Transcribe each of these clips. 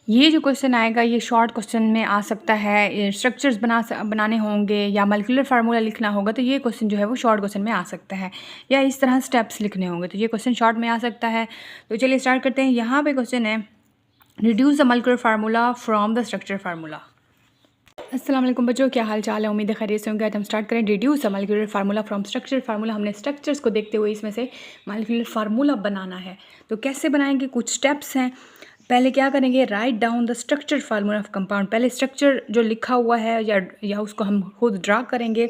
ये जो क्वेश्चन आएगा ये शॉर्ट क्वेश्चन में आ सकता है, स्ट्रक्चर्स बनाने होंगे या मॉलिक्यूलर फार्मूला लिखना होगा, तो ये क्वेश्चन जो है वो शॉर्ट क्वेश्चन में आ सकता है, या इस तरह स्टेप्स लिखने होंगे, तो ये क्वेश्चन शॉर्ट में आ सकता है। तो चलिए स्टार्ट करते हैं। यहाँ पे क्वेश्चन है, reduce the molecular formula from the structure formula. अस्सलाम वालेकुम बच्चों, क्या हाल चाल है? उम्मीद है खैरियत से होंगे। आज हम स्टार्ट करें reduce the molecular formula from structure formula. हमने स्ट्रक्चर्स को देखते हुए इसमें से मॉलिक्यूलर फार्मूला बनाना है। तो कैसे बनाएंगे, कुछ स्टेप्स हैं। पहले क्या करेंगे, write down the structure formula of compound. पहले स्ट्रक्चर जो लिखा हुआ है या उसको हम खुद ड्रा करेंगे।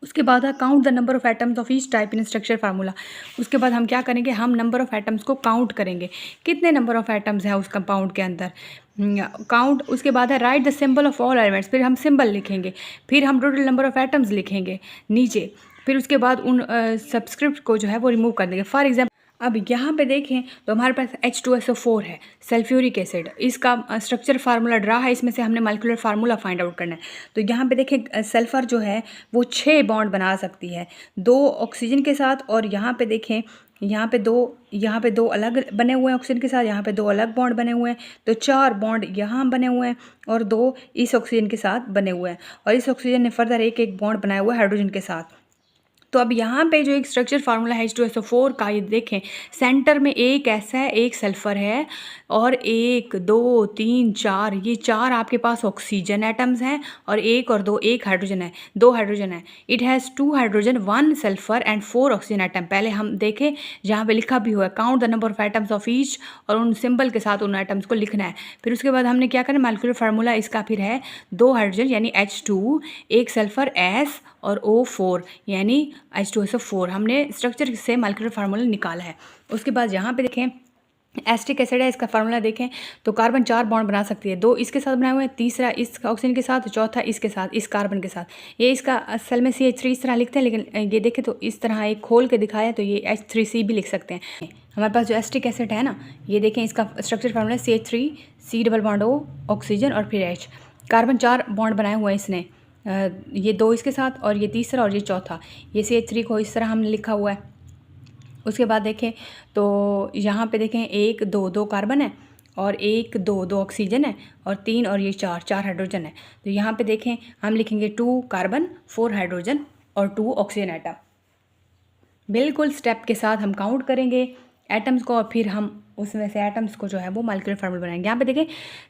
उसके बाद count the number of atoms of each type in structure formula. उसके बाद हम क्या करेंगे, हम नंबर ऑफ एटम्स को काउंट करेंगे, कितने नंबर ऑफ एटम्स हैं उस कंपाउंड के अंदर, काउंट। उसके बाद है right the symbol of all elements. फिर हम सिंबल लिखेंगे, फिर हम टोटल नंबर ऑफ एटम्स लिखेंगे नीचे, फिर उसके बाद उन सब्सक्रिप्ट को जो है वो रिमूव कर देंगे। फॉर एग्जाम्पल अब यहाँ पे देखें तो हमारे पास H2SO4 है, सल्फ्यूरिक एसिड। इसका स्ट्रक्चर फार्मूला ड्रा है, इसमें से हमने मॉलिक्यूलर फार्मूला फाइंड आउट करना है। तो यहाँ पे देखें सल्फ़र जो है वो 6 बॉन्ड बना सकती है, 2 ऑक्सीजन के साथ, और यहाँ पे देखें यहाँ पे दो अलग बने हुए हैं ऑक्सीजन के साथ, यहाँ पे 2 अलग बॉन्ड बने हुए हैं, तो 4 बॉन्ड यहाँ बने हुए हैं और 2 इस ऑक्सीजन के साथ बने हुए हैं, और इस ऑक्सीजन ने फर्दर एक बॉन्ड बनाया हुआ है हाइड्रोजन के साथ। तो अब यहाँ पे जो एक स्ट्रक्चर फार्मूला है H2SO4 का, ये देखें सेंटर में एक ऐसा है, एक सल्फ़र है, और 1 2 3 4 ये 4 आपके पास ऑक्सीजन एटम्स हैं, और 1 और 2 1 हाइड्रोजन है, 2 हाइड्रोजन है। It has 2 hydrogen 1 sulphur and 4 oxygen atom. पहले हम देखें जहाँ पे लिखा भी हुआ है count the number of atoms of each, और उन सिंबल के साथ उन एटम्स को लिखना है। फिर उसके बाद हमने क्या करना, मॉलिक्यूलर फार्मूला इसका फिर है 2 हाइड्रोजन यानी H2, 1 सल्फ़र S और O4 यानी H2SO4। हमने स्ट्रक्चर से मॉलिक्यूलर फार्मूला निकाला है। उसके बाद यहाँ पे देखें एसिटिक एसिड है, इसका फार्मूला देखें तो कार्बन 4 बॉन्ड बना सकती है, 2 इसके साथ बनाए हुए हैं, तीसरा इस ऑक्सीजन के साथ, चौथा इसके साथ, इस कार्बन के साथ। ये इसका असल में CH3 इस तरह लिखते हैं, लेकिन ये देखें तो इस तरह एक खोल के दिखाया तो ये H3C भी लिख सकते हैं। हमारे पास जो एसिटिक एसिड है ना, ये देखें इसका structure formula CH3 C double bond O oxygen और फिर H। कार्बन 4 बॉन्ड बनाए हुए हैं इसने, ये 2 इसके साथ और ये तीसरा और ये चौथा, ये CH3 को इस तरह हमने लिखा हुआ है। उसके बाद देखें तो यहाँ पे देखें 1 2 2 कार्बन है, और 1 2 2 ऑक्सीजन है, और 3 और ये 4 हाइड्रोजन है। तो यहाँ पे देखें हम लिखेंगे 2 कार्बन 4 हाइड्रोजन और 2 ऑक्सीजन एटम। बिल्कुल स्टेप के साथ हम काउंट करेंगे एटम्स को, और फिर हम उसमें से एटम्स को जो है वो मॉलिक्यूलर फार्मूला बनाएंगे। यहाँ पे देखें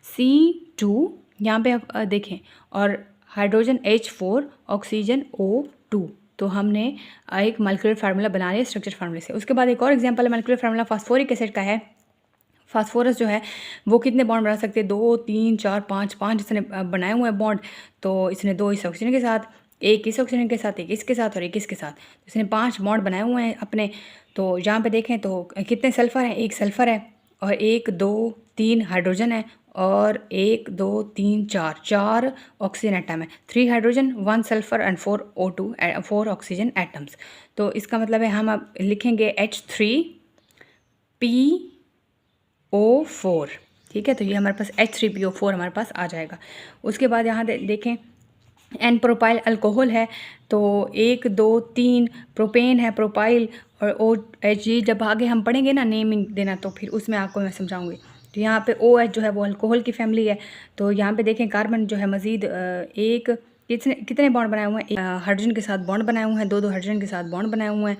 C2, यहाँ पे आप देखें, और हाइड्रोजन H4, ऑक्सीजन O2। तो हमने एक मॉलिक्यूलर फार्मूला बना लिया स्ट्रक्चर फार्मूले से। उसके बाद एक और एग्जांपल है मॉलिक्यूलर फार्मूला फास्फोरिक एसिड का है। फास्फोरस जो है वो कितने बॉन्ड बना सकते हैं, 2 3 4 5 इसने बनाए हुए हैं बॉन्ड। तो इसने 2 इस ऑक्सीजन के साथ, 1 इस ऑक्सीजन के साथ, 1 इसके साथ और 1 इसके साथ, तो इसने 5 बॉन्ड बनाए हुए हैं अपने। तो यहाँ पे देखें तो कितने सल्फ़र हैं, 1 सल्फ़र है, और 1 2 3 हाइड्रोजन है, और 1 2 3 4 ऑक्सीजन एटम है, 3 hydrogen 1 sulphur and 4 O2 4 oxygen atoms. तो इसका मतलब है हम अब लिखेंगे H3PO4, ठीक है। तो ये हमारे पास H3PO4 हमारे पास आ जाएगा। उसके बाद यहाँ देखें एन प्रोपाइल अल्कोहल है, तो 1 2 3 प्रोपेन है, प्रोपाइल और OH। जब आगे हम पढ़ेंगे ना नेमिंग देना, तो फिर उसमें आपको मैं समझाऊंगी। तो यहाँ पे OH जो है वो अल्कोहल की फैमिली है। तो यहाँ पे देखें कार्बन जो है मज़ीद एक कितने बॉन्ड बनाए हुए हैं, हाइड्रोजन के साथ बॉन्ड बनाए हुए हैं, 2 हाइड्रोजन के साथ बॉन्ड बनाए हुए हैं,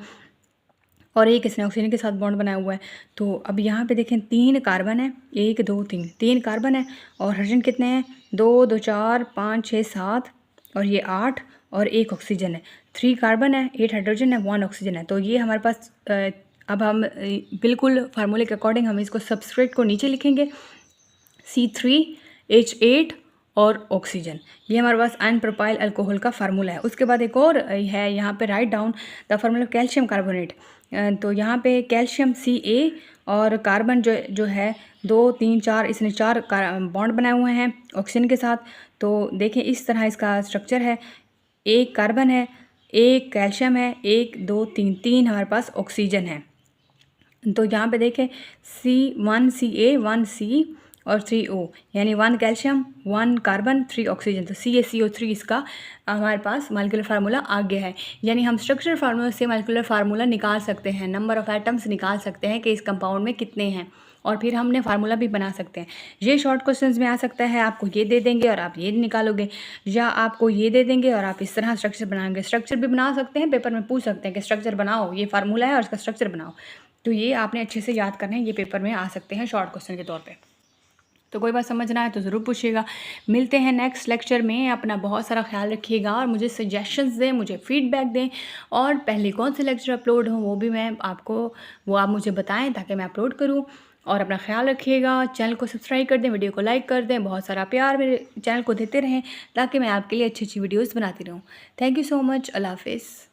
और 1 इसने ऑक्सीजन के साथ बॉन्ड बनाया हुआ है। तो अब यहाँ पे देखें 3 कार्बन है, 1 2 3 कार्बन है, और हाइड्रोजन कितने हैं, 2 2 4 5 6 7 और ये 8 और 1 ऑक्सीजन है, 3 कार्बन है, 8 हाइड्रोजन है, 1 ऑक्सीजन है। तो ये हमारे पास अब हम बिल्कुल फार्मूले के अकॉर्डिंग हम इसको सब्सट्रेट को नीचे लिखेंगे, C3H8 और ऑक्सीजन। ये हमारे पास एन प्रोपाइल अल्कोहल का फार्मूला है। उसके बाद एक और है यहाँ पे write down the formula calcium carbonate. तो यहाँ पे कैल्शियम Ca और कार्बन जो है 2 3 4 इसने 4 बॉन्ड बनाए हुए हैं ऑक्सीजन के साथ। तो देखें इस तरह इसका स्ट्रक्चर है, 1 कार्बन है, 1 कैल्शियम है, 1 2 3 हमारे पास ऑक्सीजन है। तो यहाँ पे देखें C1 Ca 1 C और 3 O, यानी 1 कैल्शियम 1 कार्बन 3 ऑक्सीजन। तो CaCO3 इसका हमारे पास मॉलिक्यूलर फार्मूला आ गया है। यानी हम स्ट्रक्चरल फार्मूला से मॉलिक्यूलर फार्मूला निकाल सकते हैं, नंबर ऑफ़ एटम्स निकाल सकते हैं कि इस कंपाउंड में कितने हैं। और फिर हमने फार्मूला भी बना सकते हैं। ये शॉर्ट क्वेश्चंस में आ सकता है, आपको ये दे देंगे और आप ये निकालोगे, या आपको ये दे देंगे और आप इस तरह स्ट्रक्चर बनाएंगे। स्ट्रक्चर भी बना सकते हैं, पेपर में पूछ सकते हैं कि स्ट्रक्चर बनाओ, ये फार्मूला है और इसका स्ट्रक्चर बनाओ। तो ये आपने अच्छे से याद करना है, ये पेपर में आ सकते हैं शॉर्ट क्वेश्चन के तौर पर। तो कोई बात समझना है तो ज़रूर पूछिएगा। मिलते हैं नेक्स्ट लेक्चर में। अपना बहुत सारा ख्याल रखिएगा और मुझे सजेशंस दें, मुझे फीडबैक दें, और पहले कौन से लेक्चर अपलोड हों वो भी आप मुझे बताएं ताकि मैं अपलोड करूं। और अपना ख्याल रखिएगा। चैनल को सब्सक्राइब कर दें, वीडियो को लाइक कर दें, बहुत सारा प्यार मेरे चैनल को देते रहें ताकि मैं आपके लिए अच्छी अच्छी वीडियोज़ बनाती रहूँ। Thank you so much. अल्लाह हाफिज़।